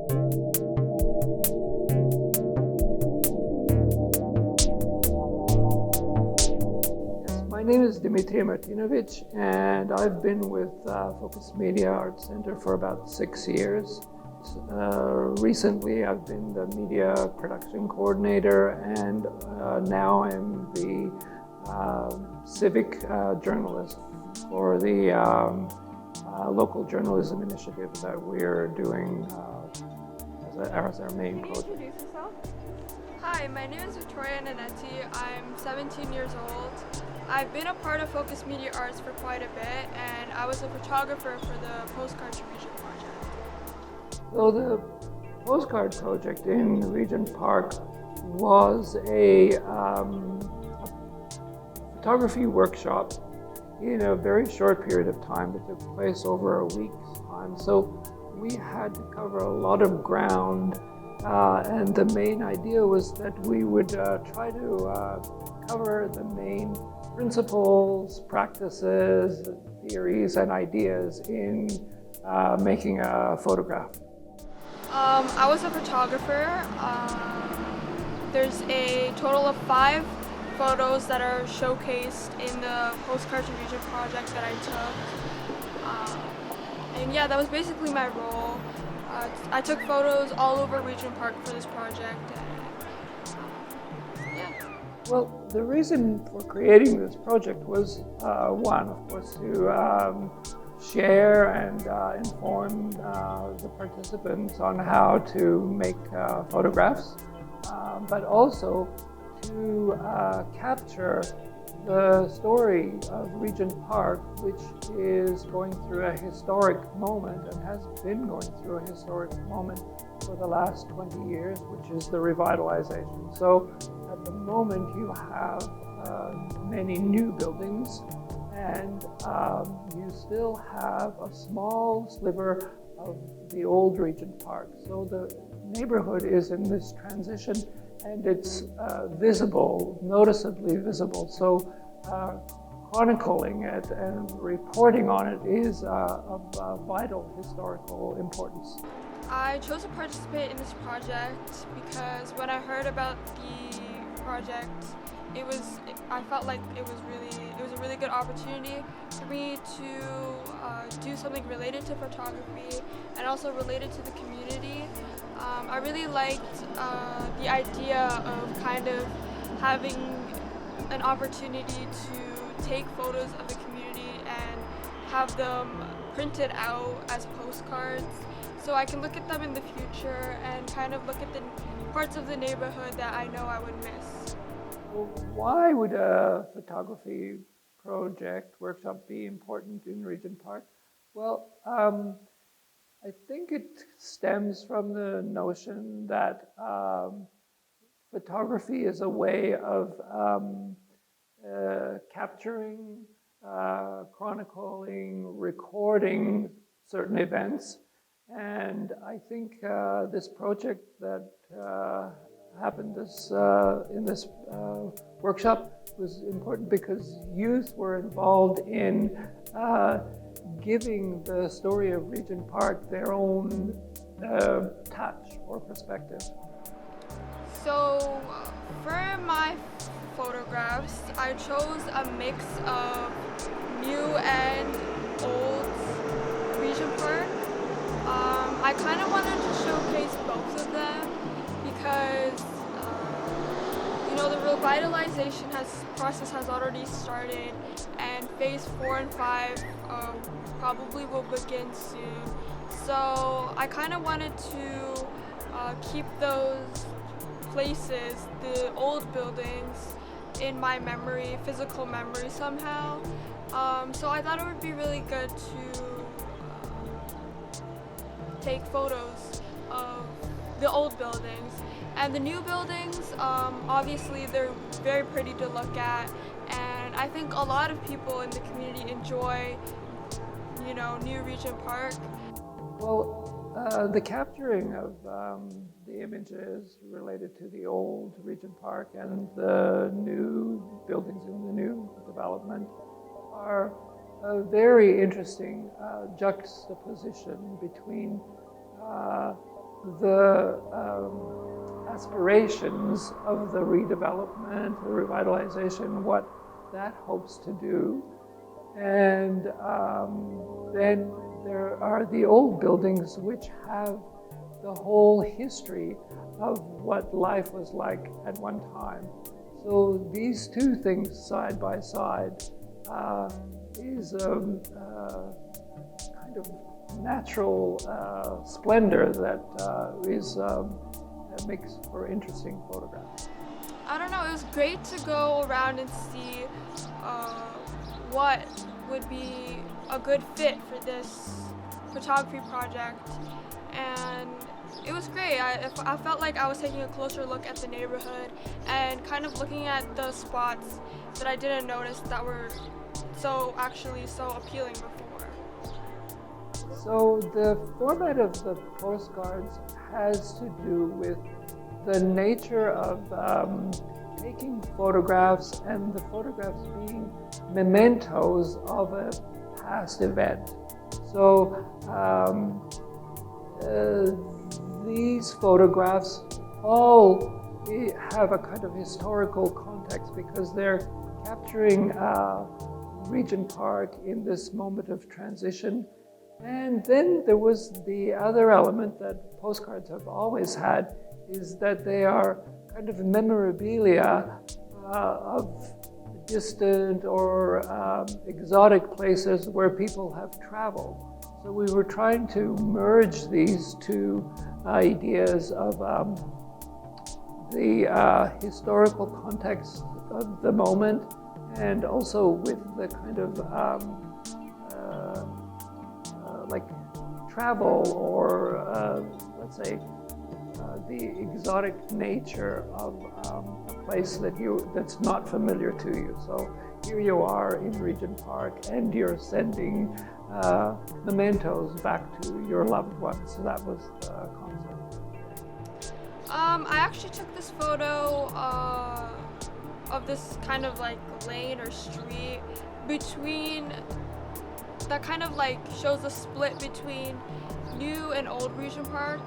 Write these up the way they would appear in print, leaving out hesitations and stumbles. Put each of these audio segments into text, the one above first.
My name is Dmitry Martinovich, and I've been with Focus Media Arts Center for about 6 years. Recently, I've been the media production coordinator, and now I'm the civic journalist for the local journalism initiative that we're doing as our main project. Can you introduce yourself? Hi, my name is Victoria Nanetti. I'm 17 years old. I've been a part of Focus Media Arts for quite a bit, and I was a photographer for the Postcard To Regent project. So the postcard project in Regent Park was a photography workshop in a very short period of time that took place over a week's time. So we had to cover a lot of ground, and the main idea was that we would try to cover the main principles, practices, theories, and ideas in making a photograph. I was a photographer. There's a total of 5 photos that are showcased in the Postcard To Regent project that I took. And yeah, that was basically my role. I took photos all over Regent Park for this project. And, yeah. Well, the reason for creating this project was one, of course, to share and inform the participants on how to make photographs, but also to capture the story of Regent Park, which is going through a historic moment and has been going through a historic moment for the last 20 years, which is the revitalization. So at the moment you have many new buildings, and you still have a small sliver of the old Regent Park. So the neighborhood is in this transition, and it's visible, noticeably visible. So chronicling it and reporting on it is of vital historical importance. I chose to participate in this project because when I heard about the project, I felt like it was a really good opportunity for me to do something related to photography and also related to the community. I really liked the idea of kind of having an opportunity to take photos of the community and have them printed out as postcards, so I can look at them in the future and kind of look at the parts of the neighborhood that I know I would miss. Well, why would a photography project workshop be important in Regent Park? Well, I think it stems from the notion that photography is a way of capturing, chronicling, recording certain events. And I think this project that happened in this workshop was important because youth were involved in giving the story of Regent Park their own touch or perspective. So for my photographs, I chose a mix of new and old Regent Park. I kind of wanted to showcase both of them because the revitalization process has already started, and phase 4 and 5 probably will begin soon. So I kind of wanted to keep those places, the old buildings, in my memory, physical memory somehow. So I thought it would be really good to take photos of the old buildings. And the new buildings, obviously they're very pretty to look at, and I think a lot of people in the community enjoy, new Regent Park. Well, the capturing of the images related to the old Regent Park and the new buildings in the new development are a very interesting juxtaposition between the aspirations of the redevelopment, the revitalization, what that hopes to do. And then there are the old buildings which have the whole history of what life was like at one time. So these two things side by side is a kind of natural splendor that that makes for interesting photographs. I don't know, it was great to go around and see what would be a good fit for this photography project, and it was great. I felt like I was taking a closer look at the neighborhood and kind of looking at the spots that I didn't notice that were so appealing before. So the format of the postcards has to do with the nature of taking photographs and the photographs being mementos of a past event. So these photographs all have a kind of historical context because they're capturing Regent Park in this moment of transition. And then there was the other element that postcards have always had, is that they are kind of memorabilia of distant or exotic places where people have traveled. So we were trying to merge these two ideas of the historical context of the moment, and also with the kind of like travel or let's say the exotic nature of a place that's not familiar to you. So here you are in Regent Park and you're sending mementos back to your loved ones. So that was the concept. I actually took this photo of this kind of like lane or street between that kind of like shows a split between new and old Regent Park,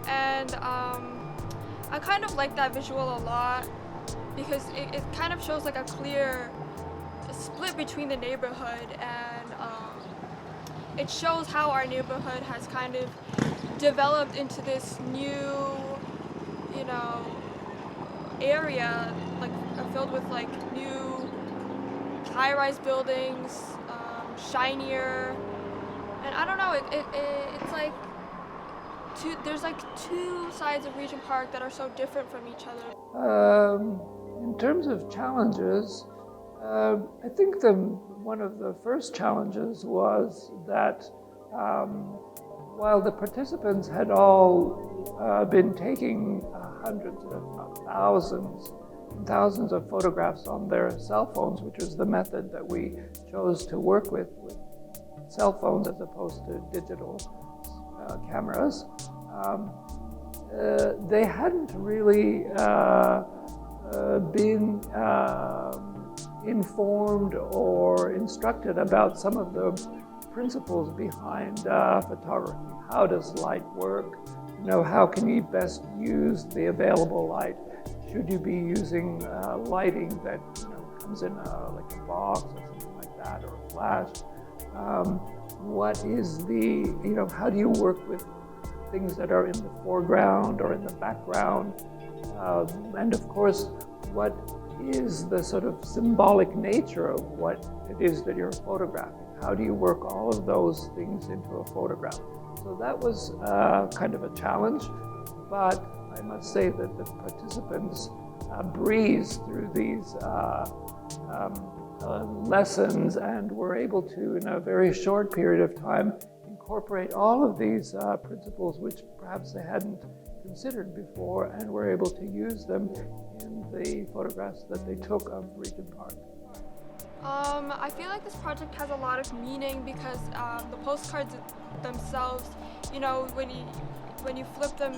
and I kind of like that visual a lot because it kind of shows like a clear split between the neighborhood, and it shows how our neighborhood has kind of developed into this new, area like filled with like new high-rise buildings, shinier, and I don't know, it's like there's like two sides of Regent Park that are so different from each other. In terms of challenges, I think one of the first challenges was that while the participants had all been taking hundreds, if not thousands of photographs on their cell phones, which was the method that we chose to work with cell phones as opposed to digital cameras, they hadn't really been informed or instructed about some of the principles behind photography. How does light work? How can you best use the available light? Should you be using lighting that comes in like a box or something like that, or a flash? What is how do you work with things that are in the foreground or in the background? And of course, what is the sort of symbolic nature of what it is that you're photographing? How do you work all of those things into a photograph? So that was kind of a challenge, but I must say that the participants breezed through these lessons and were able to, in a very short period of time, incorporate all of these principles which perhaps they hadn't considered before, and were able to use them in the photographs that they took of Regent Park. I feel like this project has a lot of meaning because the postcards themselves, when you flip them,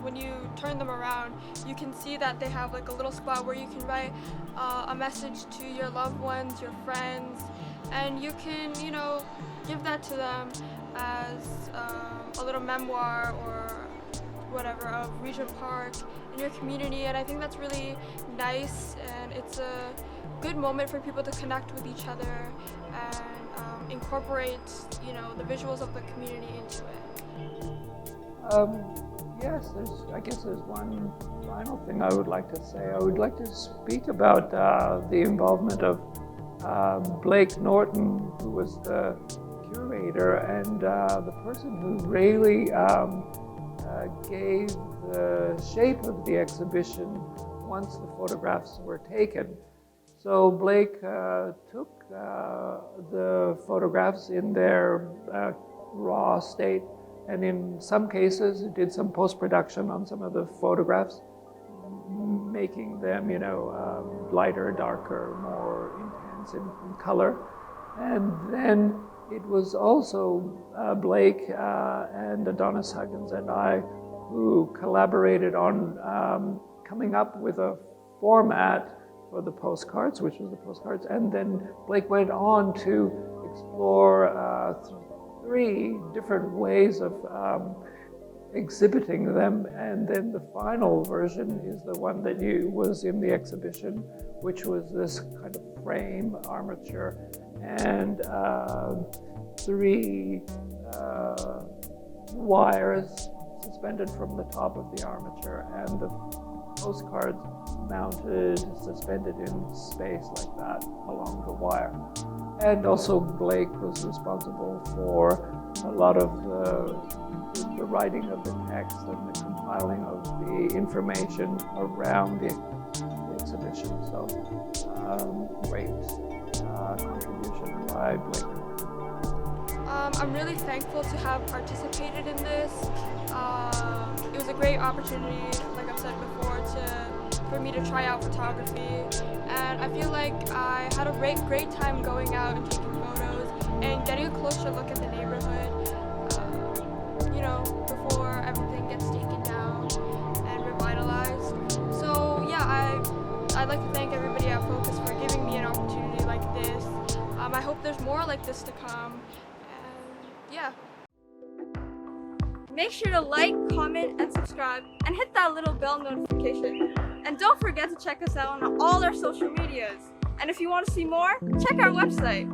when you turn them around, you can see that they have like a little spot where you can write a message to your loved ones, your friends, and you can, give that to them as a little memoir or whatever of Regent Park in your community. And I think that's really nice, and it's a good moment for people to connect with each other and incorporate, the visuals of the community into it. Yes, I guess there's one final thing I would like to say. I would like to speak about the involvement of Blake Norton, who was the curator and the person who really gave the shape of the exhibition once the photographs were taken. So Blake took the photographs in their raw state, and in some cases did some post-production on some of the photographs, making them, lighter, darker, more intense in color. And then it was also Blake and Adonis Huggins and I who collaborated on coming up with a format for the postcards, which was the postcards. And then Blake went on to explore 3 different ways of exhibiting them, and then the final version is the one that was in the exhibition, which was this kind of frame armature and 3 wires suspended from the top of the armature, and the postcards mounted, suspended in space like that along the wire. And also Blake was responsible for a lot of the writing of the text and the compiling of the information around the exhibition. So great contribution by Blake. I'm really thankful to have participated in this. It was a great opportunity, like I've said before, for me to try out photography, and I feel like I had a great time going out and taking photos and getting a closer look at the neighborhood, before everything gets taken down and revitalized. So yeah, I'd like to thank everybody at Focus for giving me an opportunity like this. I hope there's more like this to come, and yeah. Make sure to like, comment, and subscribe, and hit that little bell notification. And don't forget to check us out on all our social medias. And if you want to see more, check our website.